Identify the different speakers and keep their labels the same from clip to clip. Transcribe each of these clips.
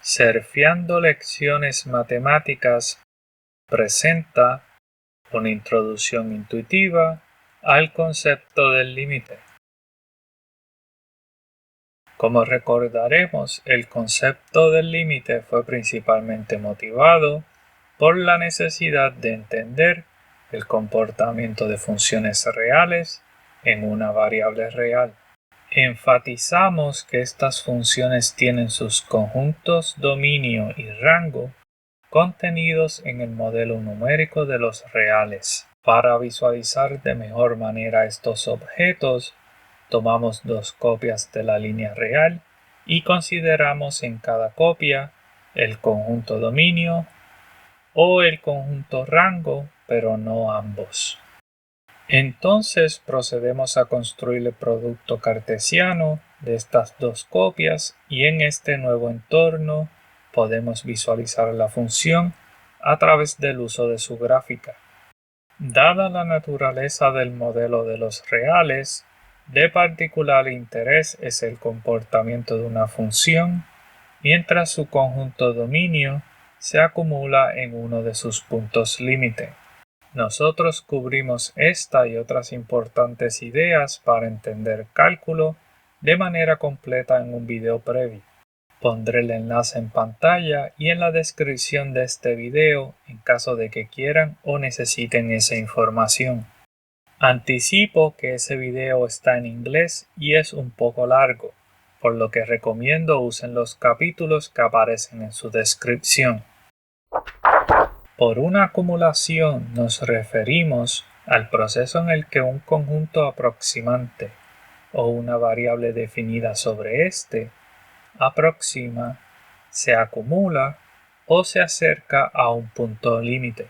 Speaker 1: Surfeando Lecciones Matemáticas presenta una introducción intuitiva al concepto del límite. Como recordaremos, el concepto del límite fue principalmente motivado por la necesidad de entender el comportamiento de funciones reales en una variable real. Enfatizamos que estas funciones tienen sus conjuntos dominio y rango contenidos en el modelo numérico de los reales. Para visualizar de mejor manera estos objetos, tomamos dos copias de la línea real y consideramos en cada copia el conjunto dominio o el conjunto rango, pero no ambos. Entonces procedemos a construir el producto cartesiano de estas dos copias y en este nuevo entorno podemos visualizar la función a través del uso de su gráfica. Dada la naturaleza del modelo de los reales, de particular interés es el comportamiento de una función, mientras su conjunto dominio se acumula en uno de sus puntos límite. Nosotros cubrimos esta y otras importantes ideas para entender cálculo de manera completa en un video previo. Pondré el enlace en pantalla y en la descripción de este video en caso de que quieran o necesiten esa información. Anticipo que ese video está en inglés y es un poco largo, por lo que recomiendo usen los capítulos que aparecen en su descripción. Por una acumulación nos referimos al proceso en el que un conjunto aproximante o una variable definida sobre este aproxima, se acumula o se acerca a un punto límite.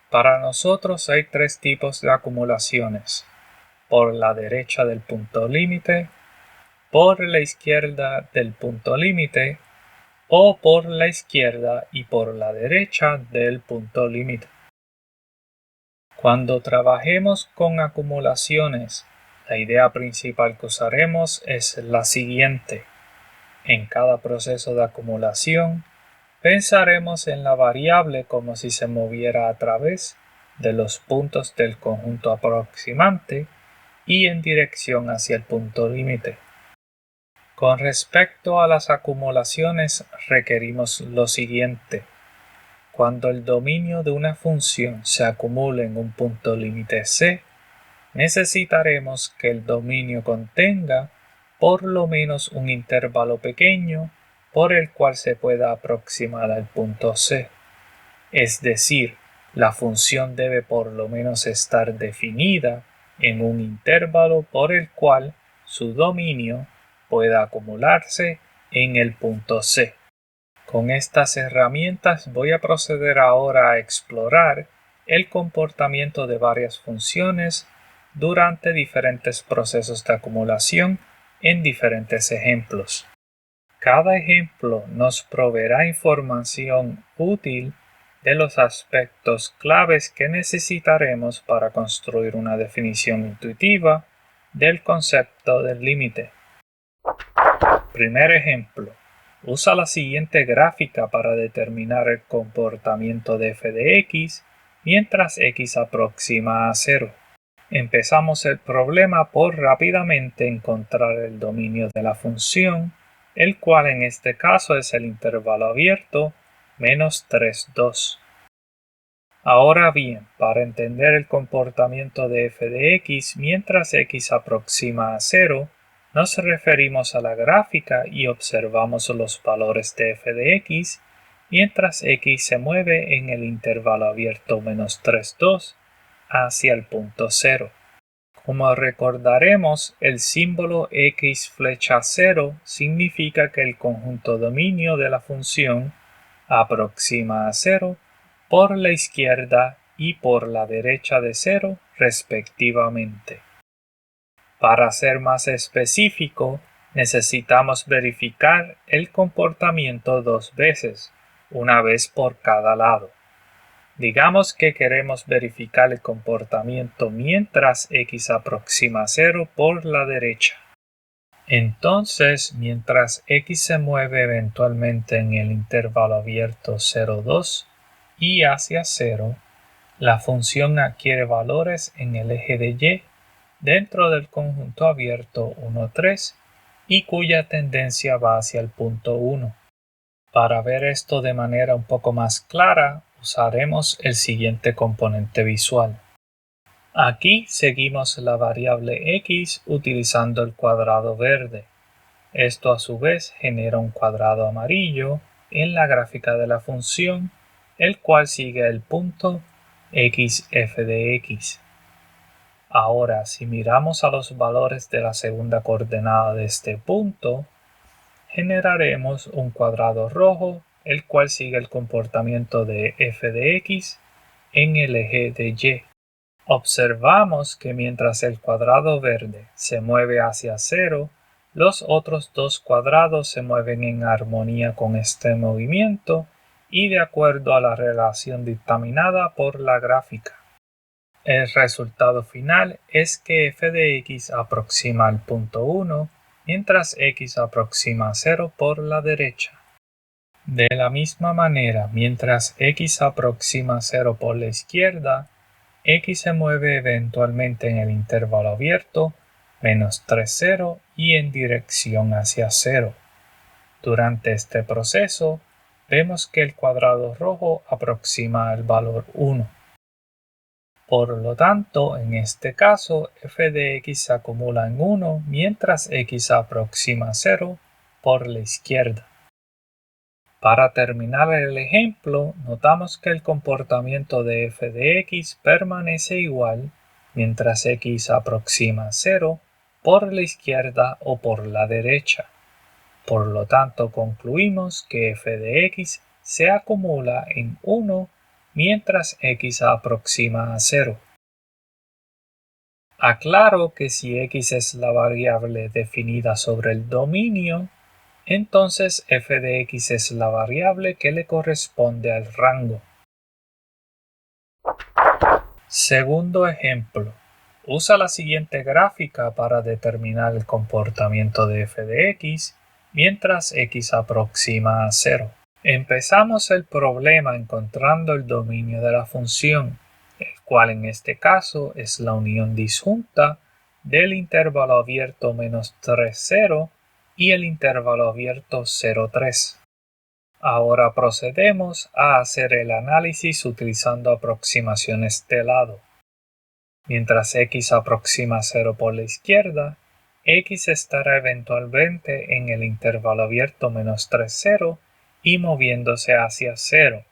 Speaker 1: Para nosotros hay tres tipos de acumulaciones: por la derecha del punto límite, por la izquierda del punto límite o por la izquierda y por la derecha del punto límite. Cuando trabajemos con acumulaciones, la idea principal que usaremos es la siguiente. En cada proceso de acumulación, pensaremos en la variable como si se moviera a través de los puntos del conjunto aproximante y en dirección hacia el punto límite. Con respecto a las acumulaciones, requerimos lo siguiente. Cuando el dominio de una función se acumule en un punto límite C, necesitaremos que el dominio contenga por lo menos un intervalo pequeño por el cual se pueda aproximar al punto C. Es decir, la función debe por lo menos estar definida en un intervalo por el cual su dominio pueda acumularse en el punto C. Con estas herramientas voy a proceder ahora a explorar el comportamiento de varias funciones durante diferentes procesos de acumulación en diferentes ejemplos. Cada ejemplo nos proveerá información útil de los aspectos claves que necesitaremos para construir una definición intuitiva del concepto del límite. Primer ejemplo. Usa la siguiente gráfica para determinar el comportamiento de f de x mientras x aproxima a 0. Empezamos el problema por rápidamente encontrar el dominio de la función, el cual en este caso es el intervalo abierto menos 3, 2. Ahora bien, para entender el comportamiento de f de x mientras x aproxima a 0, nos referimos a la gráfica y observamos los valores de f de x mientras x se mueve en el intervalo abierto menos 3, 2 hacia el punto 0. Como recordaremos, el símbolo x flecha 0 significa que el conjunto dominio de la función aproxima a 0 por la izquierda y por la derecha de 0 respectivamente. Para ser más específico, necesitamos verificar el comportamiento dos veces, una vez por cada lado. Digamos que queremos verificar el comportamiento mientras x aproxima a 0 por la derecha. Entonces, mientras x se mueve eventualmente en el intervalo abierto 0,2 y hacia 0, la función adquiere valores en el eje de y dentro del conjunto abierto 1, 3 y cuya tendencia va hacia el punto 1. Para ver esto de manera un poco más clara, usaremos el siguiente componente visual. Aquí seguimos la variable x utilizando el cuadrado verde. Esto a su vez genera un cuadrado amarillo en la gráfica de la función, el cual sigue el punto x f de x. Ahora, si miramos a los valores de la segunda coordenada de este punto, generaremos un cuadrado rojo, el cual sigue el comportamiento de f de x en el eje de y. Observamos que mientras el cuadrado verde se mueve hacia 0, los otros dos cuadrados se mueven en armonía con este movimiento y de acuerdo a la relación dictaminada por la gráfica. El resultado final es que f de x aproxima al punto 1, mientras x aproxima a 0 por la derecha. De la misma manera, mientras x aproxima a 0 por la izquierda, x se mueve eventualmente en el intervalo abierto menos 3, 0 y en dirección hacia 0. Durante este proceso, vemos que el cuadrado rojo aproxima al valor 1. Por lo tanto, en este caso, f de x se acumula en 1 mientras x aproxima a 0 por la izquierda. Para terminar el ejemplo, notamos que el comportamiento de f de x permanece igual mientras x aproxima a 0 por la izquierda o por la derecha. Por lo tanto, concluimos que f de x se acumula en 1 mientras x aproxima a 0. Aclaro que si x es la variable definida sobre el dominio, entonces f de x es la variable que le corresponde al rango. Segundo ejemplo. Usa la siguiente gráfica para determinar el comportamiento de f de x mientras x aproxima a 0. Empezamos el problema encontrando el dominio de la función, el cual en este caso es la unión disjunta del intervalo abierto menos 3, 0 y el intervalo abierto 0, 3. Ahora procedemos a hacer el análisis utilizando aproximaciones de lado. Mientras x aproxima a 0 por la izquierda, x estará eventualmente en el intervalo abierto menos 3, 0 y moviéndose hacia 0.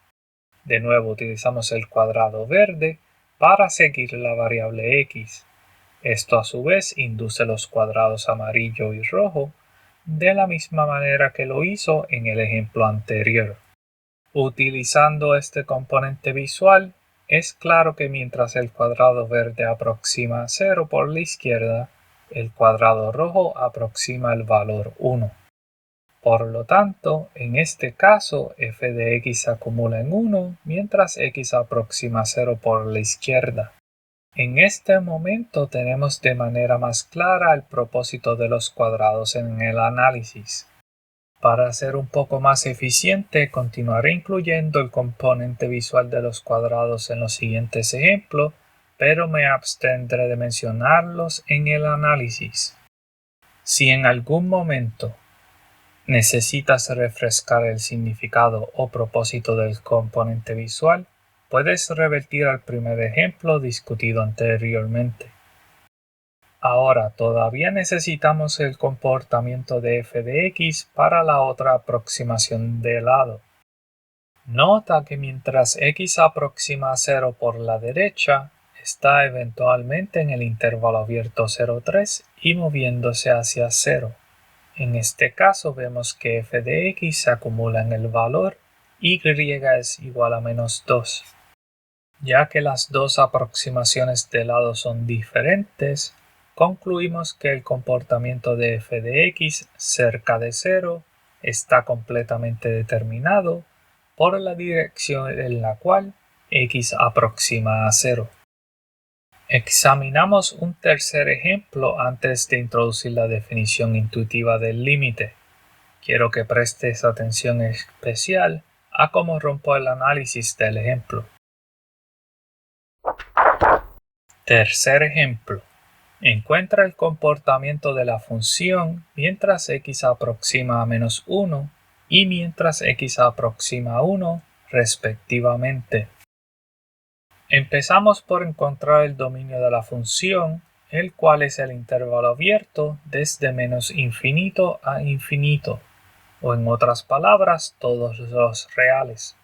Speaker 1: De nuevo utilizamos el cuadrado verde para seguir la variable x. Esto a su vez induce los cuadrados amarillo y rojo de la misma manera que lo hizo en el ejemplo anterior. Utilizando este componente visual, es claro que mientras el cuadrado verde aproxima a 0 por la izquierda, el cuadrado rojo aproxima el valor 1. Por lo tanto, en este caso, f de x se acumula en 1 mientras x aproxima a 0 por la izquierda. En este momento tenemos de manera más clara el propósito de los cuadrados en el análisis. Para ser un poco más eficiente, continuaré incluyendo el componente visual de los cuadrados en los siguientes ejemplos, pero me abstendré de mencionarlos en el análisis. Si en algún momento necesitas refrescar el significado o propósito del componente visual, puedes revertir al primer ejemplo discutido anteriormente. Ahora todavía necesitamos el comportamiento de f de x para la otra aproximación de lado. Nota que mientras x aproxima a 0 por la derecha, está eventualmente en el intervalo abierto 0, 3 y moviéndose hacia 0. En este caso vemos que f de x se acumula en el valor y es igual a menos 2. Ya que las dos aproximaciones de lado son diferentes, concluimos que el comportamiento de f de x cerca de 0 está completamente determinado por la dirección en la cual x aproxima a 0. Examinamos un tercer ejemplo antes de introducir la definición intuitiva del límite. Quiero que prestes atención especial a cómo rompo el análisis del ejemplo. Tercer ejemplo. Encuentra el comportamiento de la función mientras x aproxima a -1 y mientras x aproxima a 1, respectivamente. Empezamos por encontrar el dominio de la función, el cual es el intervalo abierto desde -infinito a infinito, o en otras palabras, todos los reales.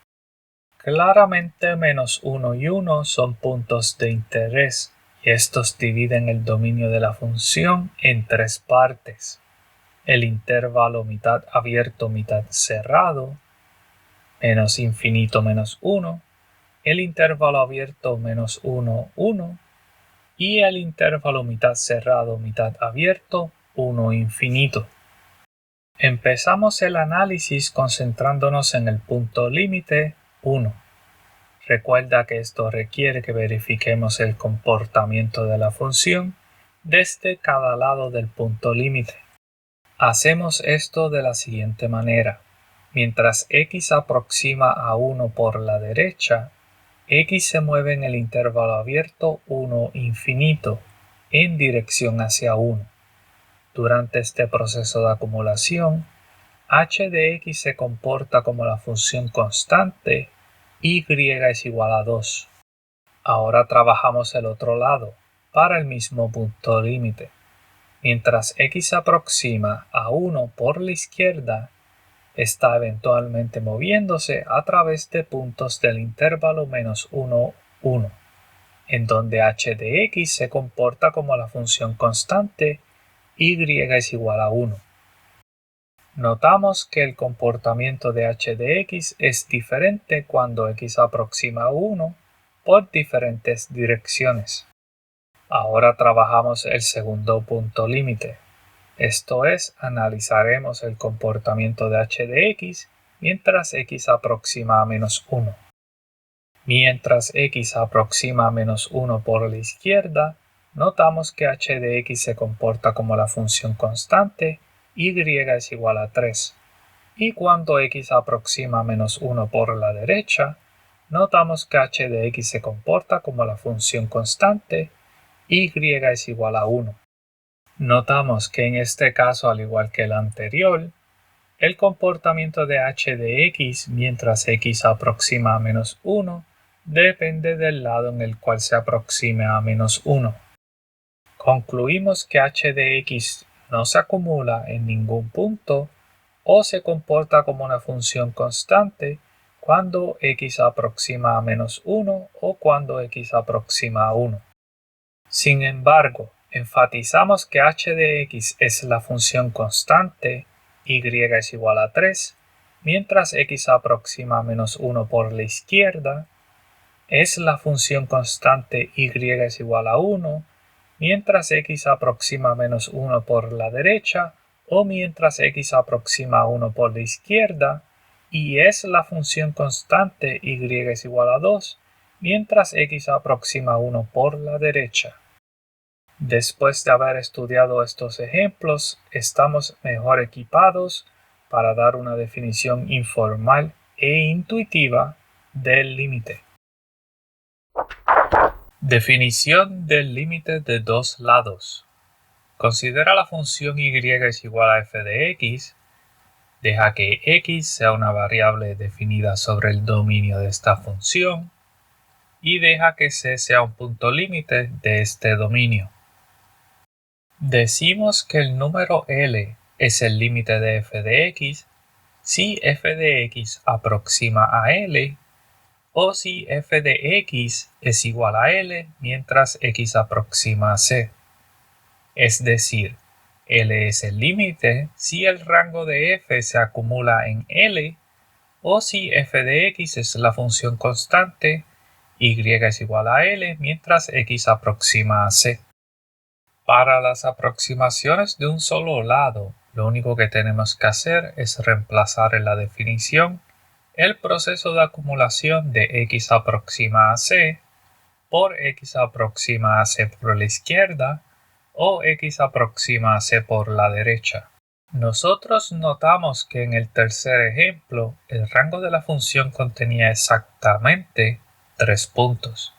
Speaker 1: Claramente -1 y 1 son puntos de interés, y estos dividen el dominio de la función en tres partes: el intervalo mitad abierto mitad cerrado, -infinito -1, el intervalo abierto -1 1 y el intervalo mitad cerrado mitad abierto 1 infinito. Empezamos el análisis concentrándonos en el punto límite 1. Recuerda que esto requiere que verifiquemos el comportamiento de la función desde cada lado del punto límite. Hacemos esto de la siguiente manera. Mientras x aproxima a 1 por la derecha, x se mueve en el intervalo abierto 1 infinito en dirección hacia 1. Durante este proceso de acumulación, h de x se comporta como la función constante y es igual a 2. Ahora trabajamos el otro lado, para el mismo punto límite. Mientras x aproxima a 1 por la izquierda, está eventualmente moviéndose a través de puntos del intervalo -1, 1, en donde h de x se comporta como la función constante y es igual a 1. Notamos que el comportamiento de h de x es diferente cuando x aproxima a 1 por diferentes direcciones. Ahora trabajamos el segundo punto límite. Esto es, analizaremos el comportamiento de h de x mientras x aproxima a -1. Mientras x aproxima a -1 por la izquierda, notamos que h de x se comporta como la función constante y es igual a 3. Y cuando x aproxima a -1 por la derecha, notamos que h de x se comporta como la función constante y es igual a 1. Notamos que en este caso, al igual que el anterior, el comportamiento de h de x mientras x aproxima a -1 depende del lado en el cual se aproxime a -1. Concluimos que h de x no se acumula en ningún punto o se comporta como una función constante cuando x aproxima a -1 o cuando x aproxima a 1. Sin embargo, enfatizamos que h de x es la función constante, y es igual a 3, mientras x aproxima a -1 por la izquierda, es la función constante y es igual a 1, mientras x aproxima a -1 por la derecha o mientras x aproxima a 1 por la izquierda, y es la función constante y es igual a 2, mientras x aproxima a 1 por la derecha. Después de haber estudiado estos ejemplos, estamos mejor equipados para dar una definición informal e intuitiva del límite. Definición del límite de dos lados. Considera la función y es igual a f de x. Deja que x sea una variable definida sobre el dominio de esta función y deja que c sea un punto límite de este dominio. Decimos que el número L es el límite de f de x si f de x aproxima a L o si f de x es igual a L mientras x aproxima a C. Es decir, L es el límite si el rango de f se acumula en L o si f de x es la función constante y es igual a L mientras x aproxima a C. Para las aproximaciones de un solo lado, lo único que tenemos que hacer es reemplazar en la definición el proceso de acumulación de x aproxima a C por x aproxima a c por la izquierda o x aproxima a c por la derecha. Nosotros notamos que en el tercer ejemplo el rango de la función contenía exactamente 3 puntos.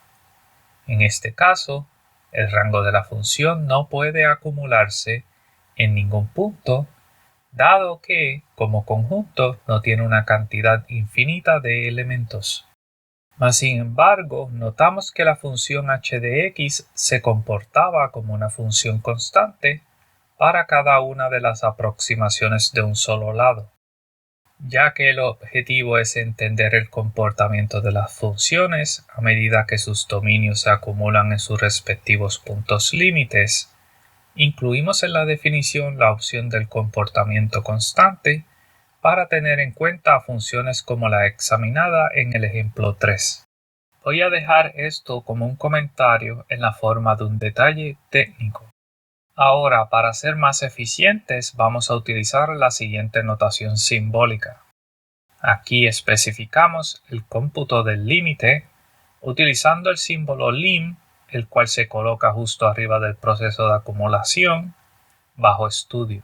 Speaker 1: En este caso, el rango de la función no puede acumularse en ningún punto, dado que, como conjunto, no tiene una cantidad infinita de elementos. Mas, sin embargo, notamos que la función h de x se comportaba como una función constante para cada una de las aproximaciones de un solo lado. Ya que el objetivo es entender el comportamiento de las funciones a medida que sus dominios se acumulan en sus respectivos puntos límites, incluimos en la definición la opción del comportamiento constante para tener en cuenta funciones como la examinada en el ejemplo 3. Voy a dejar esto como un comentario en la forma de un detalle técnico. Ahora, para ser más eficientes, vamos a utilizar la siguiente notación simbólica. Aquí especificamos el cómputo del límite utilizando el símbolo lim, el cual se coloca justo arriba del proceso de acumulación, bajo estudio.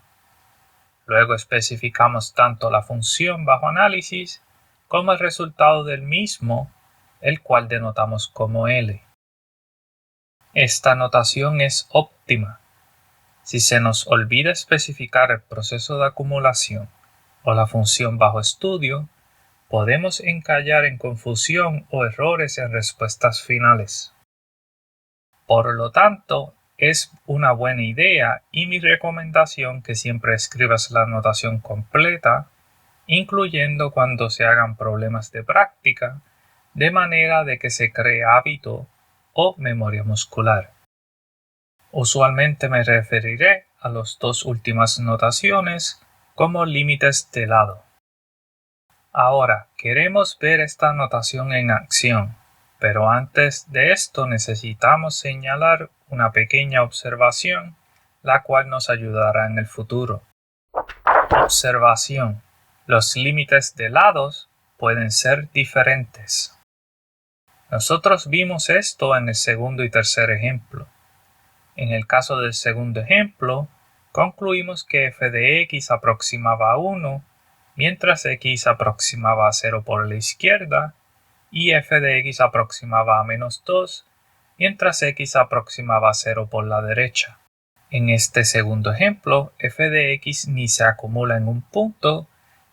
Speaker 1: Luego especificamos tanto la función bajo análisis como el resultado del mismo, el cual denotamos como L. Esta notación es óptima. Si se nos olvida especificar el proceso de acumulación o la función bajo estudio, podemos encallar en confusión o errores en respuestas finales. Por lo tanto, es una buena idea y mi recomendación que siempre escribas la notación completa, incluyendo cuando se hagan problemas de práctica, de manera de que se cree hábito o memoria muscular. Usualmente me referiré a las dos últimas notaciones como límites de lado. Ahora, queremos ver esta notación en acción, pero antes de esto necesitamos señalar una pequeña observación, la cual nos ayudará en el futuro. Observación: los límites de lados pueden ser diferentes. Nosotros vimos esto en el segundo y tercer ejemplo. En el caso del segundo ejemplo, concluimos que f de x aproximaba a 1, mientras x aproximaba a 0 por la izquierda, y f de x aproximaba a menos 2, mientras x aproximaba a 0 por la derecha. En este segundo ejemplo, f de x ni se acumula en un punto,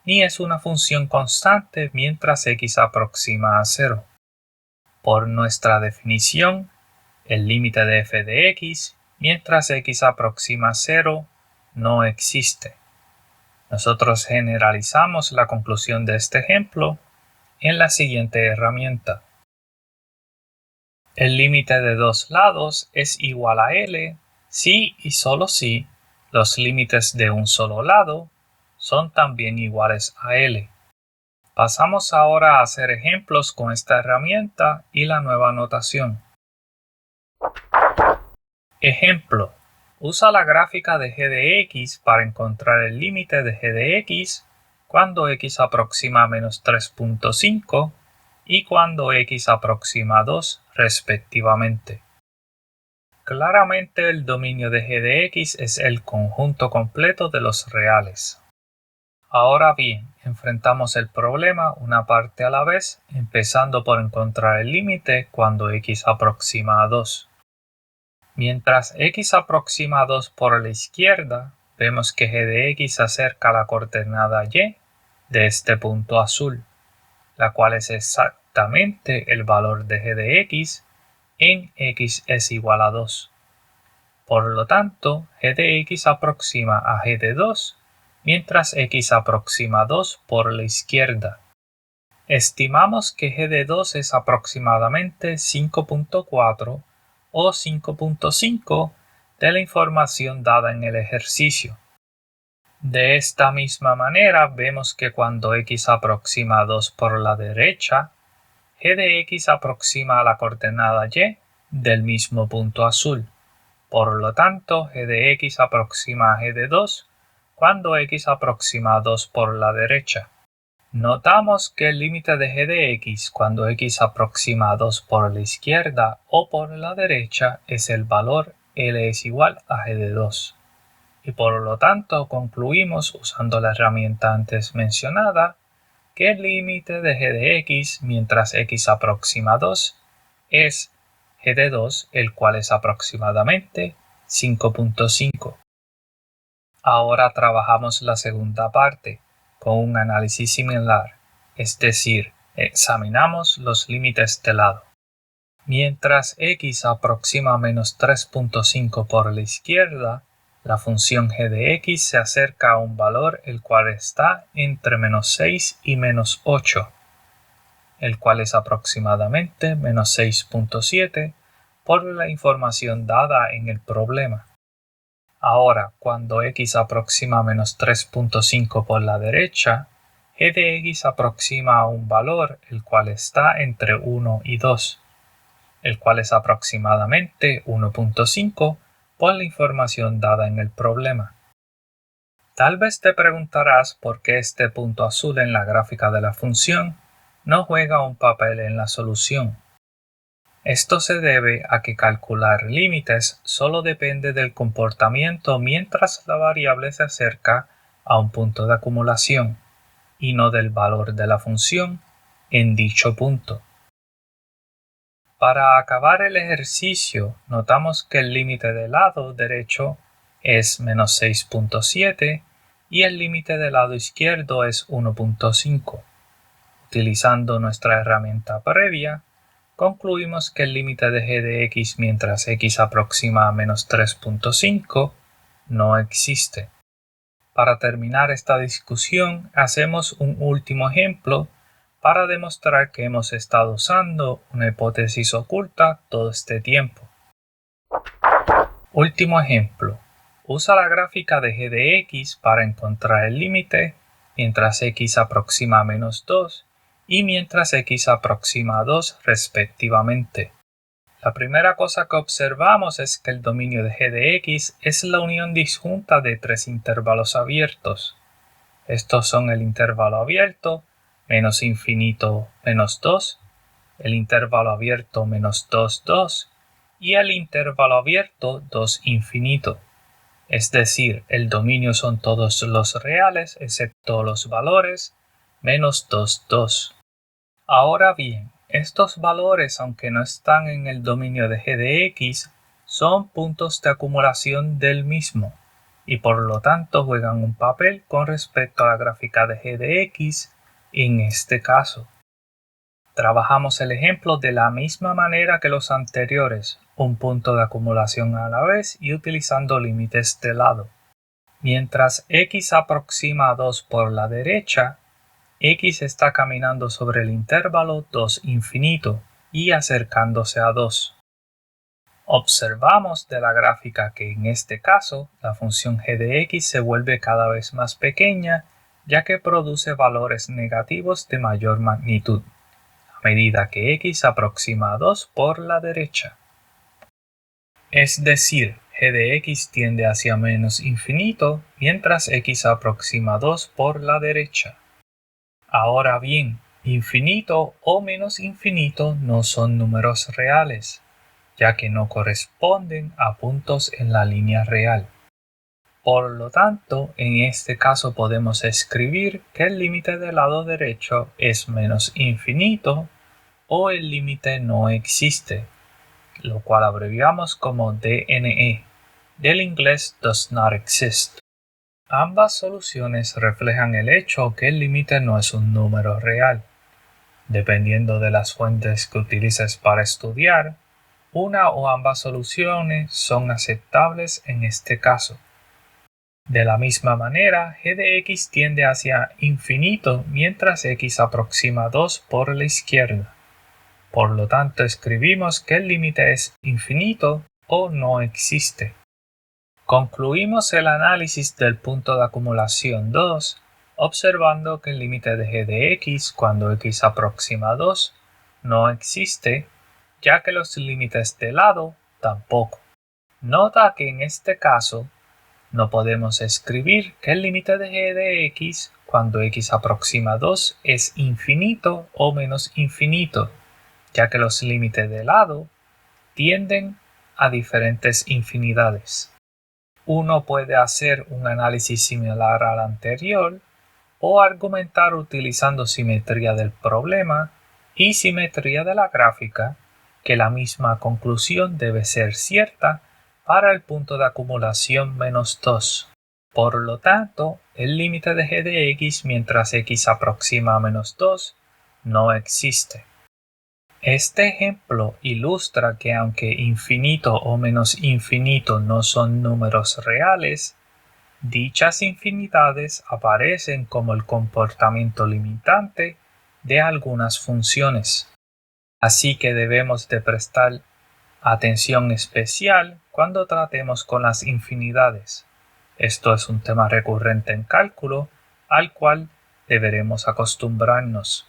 Speaker 1: ni es una función constante mientras x aproxima a 0. Por nuestra definición, el límite de f de x, mientras x aproxima a 0, no existe. Nosotros generalizamos la conclusión de este ejemplo en la siguiente herramienta. El límite de dos lados es igual a L si y solo si los límites de un solo lado son también iguales a L. Pasamos ahora a hacer ejemplos con esta herramienta y la nueva notación. Ejemplo: usa la gráfica de g de x para encontrar el límite de g de x cuando x aproxima a menos 3.5 y cuando x aproxima a 2 respectivamente. Claramente el dominio de g de x es el conjunto completo de los reales. Ahora bien, enfrentamos el problema una parte a la vez, empezando por encontrar el límite cuando x aproxima a 2. Mientras x aproxima a 2 por la izquierda, vemos que g de x se acerca a la coordenada y de este punto azul, la cual es exactamente el valor de g de x en x es igual a 2. Por lo tanto, g de x aproxima a g de 2, mientras x aproxima a 2 por la izquierda. Estimamos que g de 2 es aproximadamente 5.4 o 5.5 de la información dada en el ejercicio. De esta misma manera vemos que cuando x aproxima a 2 por la derecha, g de x aproxima a la coordenada y del mismo punto azul. Por lo tanto, g de x aproxima a g de 2 cuando x aproxima a 2 por la derecha. Notamos que el límite de g de x cuando x aproxima a 2 por la izquierda o por la derecha es el valor L es igual a g de 2. Y por lo tanto concluimos usando la herramienta antes mencionada que el límite de g de x mientras x aproxima a 2 es g de 2, el cual es aproximadamente 5.5. Ahora trabajamos la segunda parte con un análisis similar, es decir, examinamos los límites de lado. Mientras x aproxima a menos 3.5 por la izquierda, la función g de x se acerca a un valor el cual está entre menos 6 y menos 8, el cual es aproximadamente menos 6.7 por la información dada en el problema. Ahora, cuando x aproxima a menos 3.5 por la derecha, g de x aproxima a un valor el cual está entre 1 y 2, el cual es aproximadamente 1.5 por la información dada en el problema. Tal vez te preguntarás por qué este punto azul en la gráfica de la función no juega un papel en la solución. Esto se debe a que calcular límites solo depende del comportamiento mientras la variable se acerca a un punto de acumulación y no del valor de la función en dicho punto. Para acabar el ejercicio, notamos que el límite del lado derecho es menos 6.7 y el límite del lado izquierdo es 1.5. Utilizando nuestra herramienta previa, concluimos que el límite de g de x mientras x aproxima a menos 3.5 no existe. Para terminar esta discusión, hacemos un último ejemplo para demostrar que hemos estado usando una hipótesis oculta todo este tiempo. Último ejemplo. Usa la gráfica de g de x para encontrar el límite mientras x aproxima a menos 2 y mientras x aproxima a 2 respectivamente. La primera cosa que observamos es que el dominio de g de x es la unión disjunta de tres intervalos abiertos. Estos son el intervalo abierto menos infinito menos 2, el intervalo abierto menos 2, 2 y el intervalo abierto 2 infinito. Es decir, el dominio son todos los reales excepto los valores menos 2, 2. Ahora bien, estos valores, aunque no están en el dominio de g de x, son puntos de acumulación del mismo y por lo tanto juegan un papel con respecto a la gráfica de g de x en este caso. Trabajamos el ejemplo de la misma manera que los anteriores, un punto de acumulación a la vez y utilizando límites de lado. Mientras x aproxima a 2 por la derecha, x está caminando sobre el intervalo 2 infinito y acercándose a 2. Observamos de la gráfica que en este caso la función g de x se vuelve cada vez más pequeña ya que produce valores negativos de mayor magnitud a medida que x aproxima a 2 por la derecha. Es decir, g de x tiende hacia menos infinito mientras x aproxima a 2 por la derecha. Ahora bien, infinito o menos infinito no son números reales, ya que no corresponden a puntos en la línea real. Por lo tanto, en este caso podemos escribir que el límite del lado derecho es menos infinito o el límite no existe, lo cual abreviamos como DNE, del inglés does not exist. Ambas soluciones reflejan el hecho que el límite no es un número real. Dependiendo de las fuentes que utilices para estudiar, una o ambas soluciones son aceptables en este caso. De la misma manera, g de x tiende hacia infinito mientras x aproxima a 2 por la izquierda. Por lo tanto, escribimos que el límite es infinito o no existe. Concluimos el análisis del punto de acumulación 2 observando que el límite de g de x cuando x aproxima a 2 no existe, ya que los límites de lado tampoco. Nota que en este caso no podemos escribir que el límite de g de x cuando x aproxima a 2 es infinito o menos infinito, ya que los límites de lado tienden a diferentes infinidades. Uno puede hacer un análisis similar al anterior o argumentar utilizando simetría del problema y simetría de la gráfica que la misma conclusión debe ser cierta para el punto de acumulación menos 2. Por lo tanto, el límite de g de x mientras x aproxima a menos 2 no existe. Este ejemplo ilustra que aunque infinito o menos infinito no son números reales, dichas infinidades aparecen como el comportamiento limitante de algunas funciones. Así que debemos de prestar atención especial cuando tratemos con las infinidades. Esto es un tema recurrente en cálculo al cual deberemos acostumbrarnos.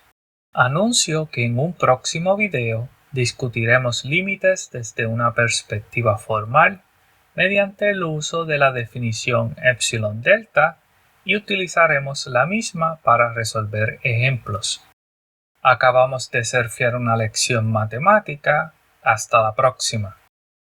Speaker 1: Anuncio que en un próximo video discutiremos límites desde una perspectiva formal mediante el uso de la definición epsilon delta y utilizaremos la misma para resolver ejemplos. Acabamos de surfear una lección matemática. Hasta la próxima.